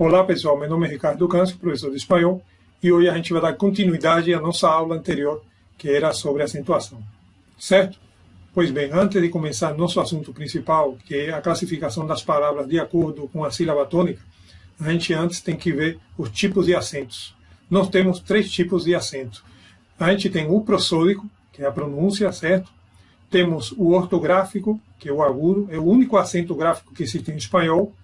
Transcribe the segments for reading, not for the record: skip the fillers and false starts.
Olá pessoal, meu nome é Ricardo Câncio, professor de espanhol, e hoje a gente vai dar continuidade à nossa aula anterior, que era sobre acentuação. Certo? Pois bem, antes de começar nosso assunto principal, que é a classificação das palavras de acordo com a sílaba tônica, a gente antes tem que ver os tipos de acentos. Nós temos 3 tipos de acento. A gente tem o prosódico, que é a pronúncia, certo? Temos o ortográfico, que é o agudo, é o único acento gráfico que existe em espanhol.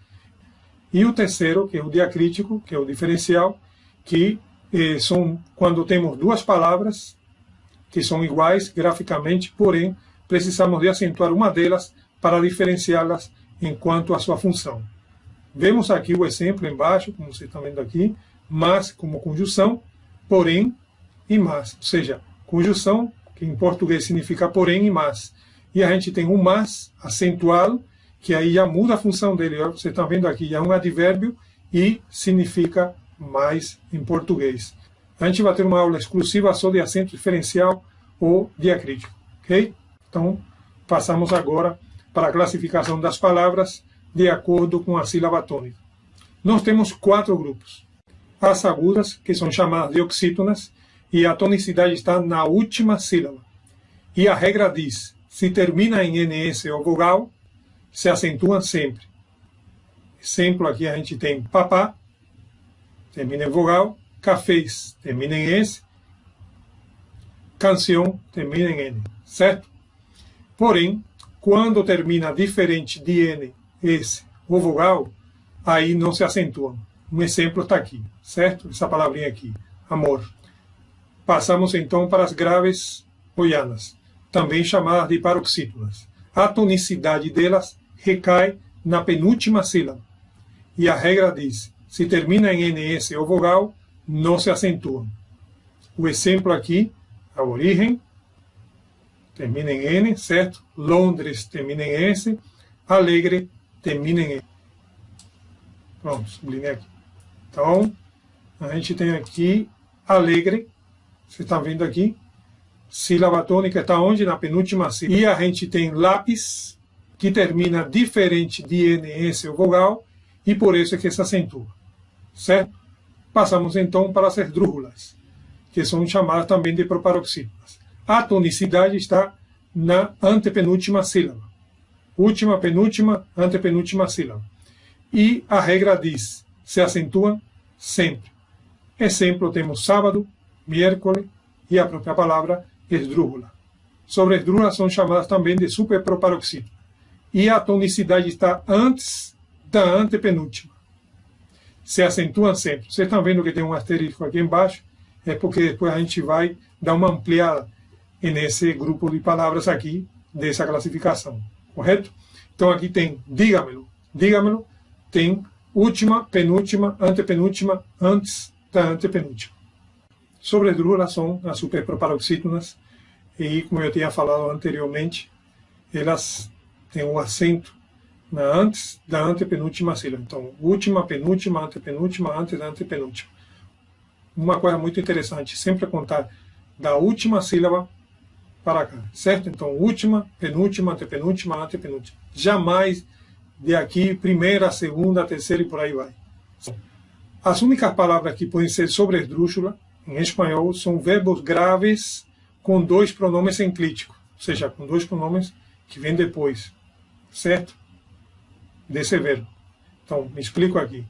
E o terceiro, que é o diacrítico, que é o diferencial, que são quando temos duas palavras que são iguais graficamente, porém precisamos de acentuar uma delas para diferenciá-las enquanto a sua função. Vemos aqui o exemplo embaixo, como você está vendo aqui, mas como conjunção, porém e mas. Ou seja, conjunção, que em português significa porém e mas. E a gente tem o mas acentuado, que aí já muda a função dele. Você está vendo aqui, é um advérbio e significa mais em português. A gente vai ter uma aula exclusiva só de acento diferencial ou diacrítico. Ok? Então, passamos agora para a classificação das palavras de acordo com a sílaba tônica. Nós temos 4 grupos. As agudas, que são chamadas de oxítonas, e a tonicidade está na última sílaba. E a regra diz, se termina em NS ou vogal, se acentuam sempre. Exemplo, aqui a gente tem papá, termina em vogal, cafés, termina em S, canção, termina em N, certo? Porém, quando termina diferente de N, S ou vogal, aí não se acentuam. Um exemplo está aqui, certo? Essa palavrinha aqui, amor. Passamos então para as graves goianas, também chamadas de paroxítonas. A tonicidade delas recai na penúltima sílaba. E a regra diz, se termina em NS ou vogal, não se acentuam. O exemplo aqui, a origem, termina em N, certo? Londres termina em S, alegre termina em N. Pronto, sublinhei aqui. Então, a gente tem aqui alegre, você está vendo aqui, sílaba tônica está onde? Na penúltima sílaba. E a gente tem lápis, que termina diferente de NS ou vogal, e por isso é que se acentua. Certo? Passamos então para as esdrúxulas, que são chamadas também de proparoxítonas. A tonicidade está na antepenúltima sílaba. Última, penúltima, antepenúltima sílaba. E a regra diz, se acentuam sempre. Exemplo, temos sábado, miércoles e a própria palavra esdrúxula. Sobre esdrúxulas são chamadas também de superproparoxítonas. E a tonicidade está antes da antepenúltima. Se acentuam sempre. Vocês estão vendo que tem um asterisco aqui embaixo, é porque depois a gente vai dar uma ampliada nesse grupo de palavras aqui, dessa classificação. Correto? Então aqui tem dígamelo. Dígamelo tem última, penúltima, antepenúltima, antes da antepenúltima. Sobre as esdrúxulas são as superproparoxítonas, e como eu tinha falado anteriormente, elas têm um acento antes da antepenúltima sílaba. Então, última, penúltima, antepenúltima, antes da antepenúltima. Uma coisa muito interessante, sempre contar da última sílaba para cá, certo? Então, última, penúltima, antepenúltima, antepenúltima. Jamais de aqui, primeira, segunda, terceira e por aí vai. As únicas palavras que podem ser sobre esdrúxula, em espanhol, são verbos graves com 2 pronomes enclíticos, ou seja, com 2 pronomes que vêm depois, certo? Desse verbo. Então, me explico aqui.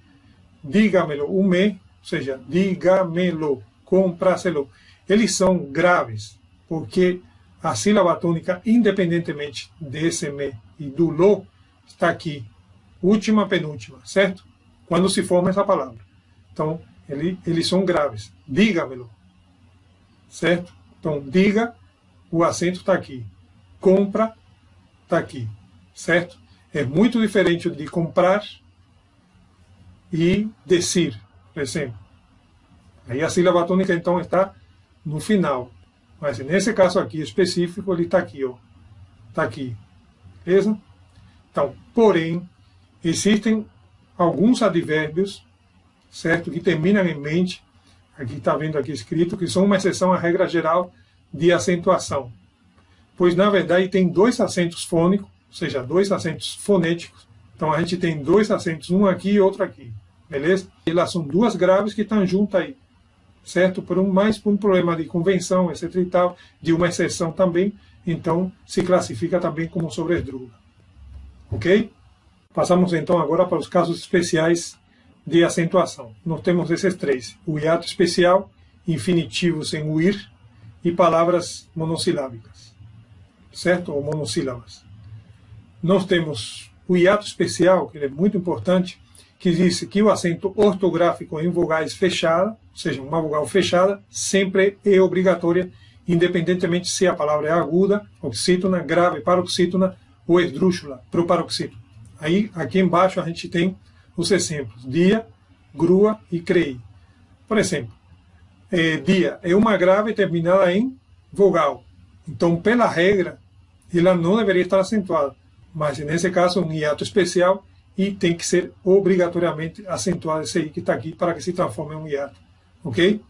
Dígamelo, o me, ou seja, dígamelo, comprácelo. Eles são graves, porque a sílaba tônica, independentemente desse me e do lo, está aqui. Última, penúltima, certo? Quando se forma essa palavra. Então, eles são graves. Dígamelo. Certo? Então, diga, o acento está aqui. Compra, está aqui. Certo? É muito diferente de comprar e decir, por exemplo. Aí a sílaba tônica, então, está no final. Mas nesse caso aqui específico, ele está aqui, ó. Está aqui. Beleza? Então, porém, existem alguns advérbios, certo, que terminam em mente, aqui está vendo aqui escrito, que são uma exceção à regra geral de acentuação. Pois, na verdade, tem 2 acentos fônicos, ou seja, 2 acentos fonéticos. Então, a gente tem 2 acentos, um aqui e outro aqui. beleza? Elas são duas graves que estão juntas aí, certo? Mais por um problema de convenção, etc e tal, de uma exceção também, então se classifica também como sobresdrújula. Ok? Passamos então agora para os casos especiais de acentuação. Nós temos esses três: o hiato especial, infinitivo sem o ir e palavras monossilábicas, certo? Ou monossílabas. Nós temos o hiato especial, que é muito importante, que diz que o acento ortográfico em vogais fechada, ou seja, uma vogal fechada, sempre é obrigatória, independentemente se a palavra é aguda, oxítona, grave, paroxítona ou esdrúxula, proparoxítona. Aí, aqui embaixo, a gente tem os exemplos: dia, grua e crei. Por exemplo, dia é uma grave terminada em vogal. Então, pela regra, ela não deveria estar acentuada. Mas, nesse caso, um hiato especial e tem que ser obrigatoriamente acentuado esse I que está aqui para que se transforme em um hiato. Ok?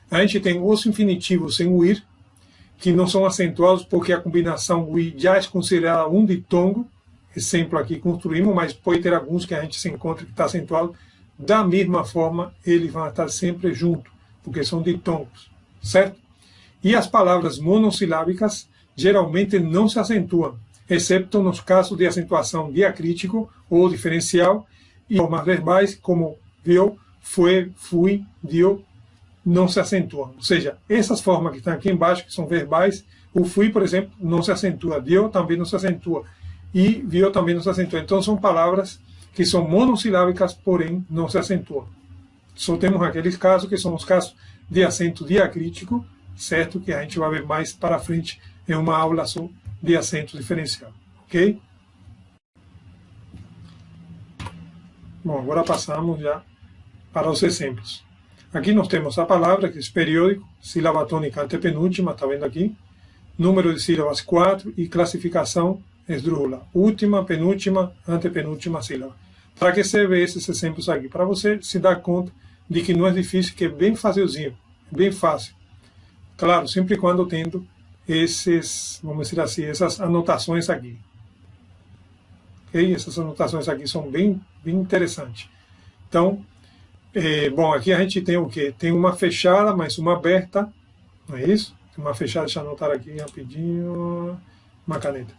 A gente tem os infinitivos sem o ir, que não são acentuados porque a combinação o I já é considerada um ditongo. Exemplo aqui construímos, mas pode ter alguns que a gente se encontra que está acentuado. Da mesma forma, eles vão estar sempre juntos, porque são ditongos, certo? E as palavras monossilábicas geralmente não se acentuam, exceto nos casos de acentuação diacrítico ou diferencial, e formas verbais como viu, foi, fui, deu, não se acentuam. Ou seja, essas formas que estão aqui embaixo, que são verbais, o fui, por exemplo, não se acentua, deu também não se acentua, e viu também não se acentua. Então são palavras que são monossilábicas, porém não se acentuam. Só temos aqueles casos que são os casos de acento diacrítico, certo? Que a gente vai ver mais para frente em uma aula só de acento diferencial, ok? Bom, agora passamos já para os exemplos. Aqui nós temos a palavra, que é periódico, sílaba tônica antepenúltima, está vendo aqui? Número de sílabas 4 e classificação esdrújula. Última, penúltima, antepenúltima sílaba. Para que você veja esses exemplos aqui? Para você se dar conta de que não é difícil, que é bem facilzinho, bem fácil. Claro, sempre e quando tendo esses, vamos dizer assim, essas anotações aqui. Okay? Essas anotações aqui são bem interessantes. Então, bom, aqui a gente tem o quê? Tem uma fechada, mais uma aberta, não é isso? Tem uma fechada, deixa eu anotar aqui rapidinho, uma caneta.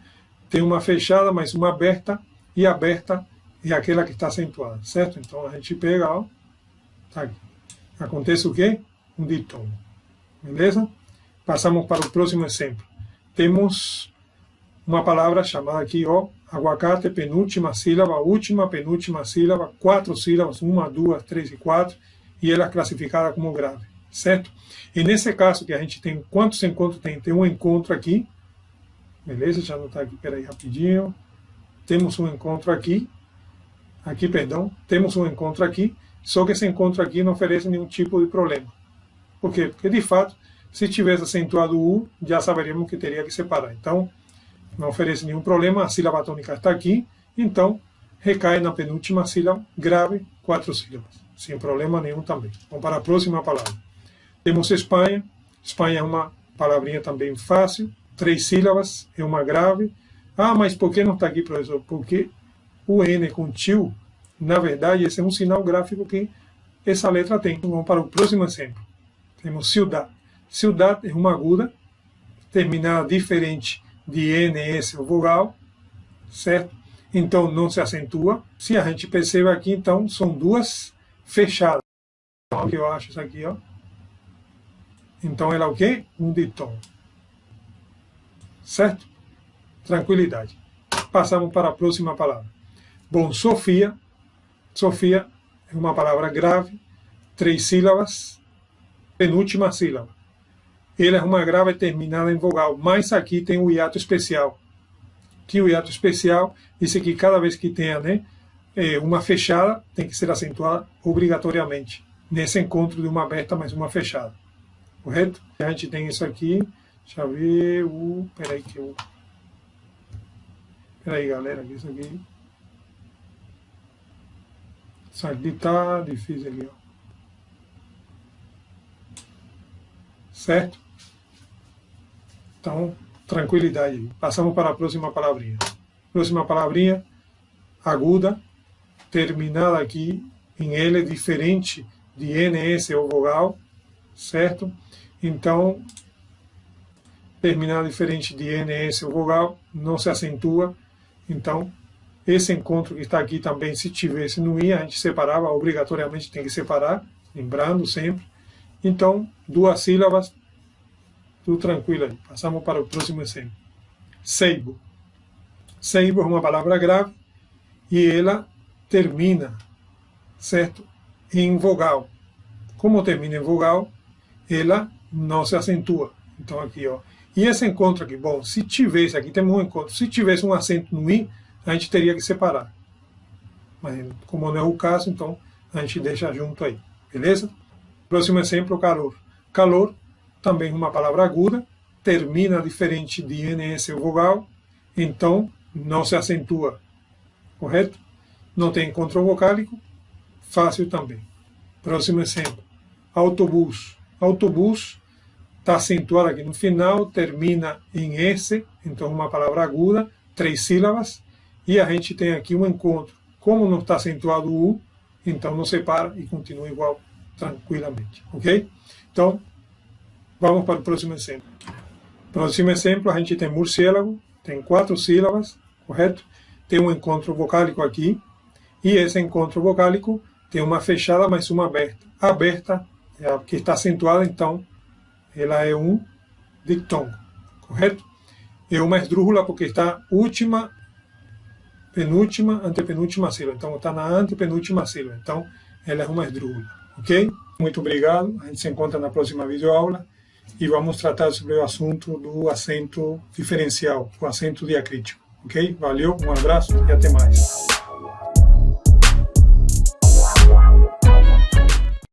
Tem uma fechada, mais uma aberta, e a aberta é aquela que está acentuada, certo? Então a gente pega, ó, tá aqui. Acontece o quê? Um ditongo. Beleza? Passamos para o próximo exemplo. Temos uma palavra chamada aqui, ó, aguacate, penúltima sílaba, última, penúltima sílaba, 4 sílabas, 1, 2, 3 e 4, e ela é classificada como grave, certo? E nesse caso que a gente tem, quantos encontros tem? Tem um encontro aqui, beleza? Deixa eu anotar aqui, peraí, rapidinho. Temos um encontro aqui, perdão, temos um encontro aqui, só que esse encontro aqui não oferece nenhum tipo de problema. Por quê? Porque, de fato, se tivesse acentuado o U, já saberíamos que teria que separar. Então, não oferece nenhum problema, a sílaba tônica está aqui, então recai na penúltima sílaba, grave, 4 sílabas, sem problema nenhum também. Vamos para a próxima palavra. Temos Espanha. Espanha é uma palavrinha também fácil, 3 sílabas, é uma grave. Ah, mas por que não está aqui, professor? Porque o N com tio, na verdade, esse é um sinal gráfico que essa letra tem. Vamos para o próximo exemplo. Temos ciudad. Ciudad é uma aguda, terminada diferente de N, S ou vogal, certo? Então não se acentua. Se a gente percebe aqui, então, são duas fechadas. Olha o que eu acho isso aqui, ó. Então ela é o quê? Um ditongo. Certo? Tranquilidade. Passamos para a próxima palavra. Bom, Sofia. Sofia é uma palavra grave, 3 sílabas, penúltima sílaba. Ela é uma grave terminada em vogal, mas aqui tem o hiato especial. Que o hiato especial diz que cada vez que tenha, né, uma fechada, tem que ser acentuada obrigatoriamente, nesse encontro de uma aberta mais uma fechada. Correto? A gente tem isso aqui, deixa eu ver, peraí que eu... Peraí, galera, isso aqui... Isso aqui tá difícil aqui, ó. Certo? Então, tranquilidade. Passamos para a próxima palavrinha. Próxima palavrinha, aguda, terminada aqui em L diferente de NS ou vogal, certo? Então, terminal diferente de NS ou vogal não se acentua. Então, esse encontro que está aqui também, se tivesse no I, a gente separava, obrigatoriamente tem que separar, lembrando sempre. Então, duas sílabas, tudo tranquilo aí. Passamos para o próximo exemplo. Seibo. Seibo é uma palavra grave e ela termina, certo? Em vogal. Como termina em vogal, ela não se acentua. Então aqui, ó. E esse encontro aqui, bom, se tivesse, aqui temos um encontro, se tivesse um acento no I, a gente teria que separar. Mas como não é o caso, então a gente deixa junto aí, beleza? Próximo exemplo, calor. Calor, também uma palavra aguda, termina diferente de NS ou vogal, então não se acentua, correto? Não tem encontro vocálico, fácil também. Próximo exemplo, autobus. Autobus está acentuado aqui no final, termina em S, então uma palavra aguda, 3 sílabas, e a gente tem aqui um encontro. Como não está acentuado o U, então não separa e continua igual, tranquilamente, ok? Então, vamos para o próximo exemplo. Próximo exemplo, a gente tem murciélago, tem 4 sílabas, correto? Tem um encontro vocálico aqui, e esse encontro vocálico tem uma fechada mais uma aberta. A aberta é a que está acentuada, então ela é um dictongo, correto? É uma esdrúxula porque está última, penúltima, antepenúltima sílaba. Então está na antepenúltima sílaba. Então ela é uma esdrúxula, ok? Muito obrigado. A gente se encontra na próxima videoaula e vamos tratar sobre o assunto do acento diferencial, o acento diacrítico, ok? Valeu, um abraço e até mais.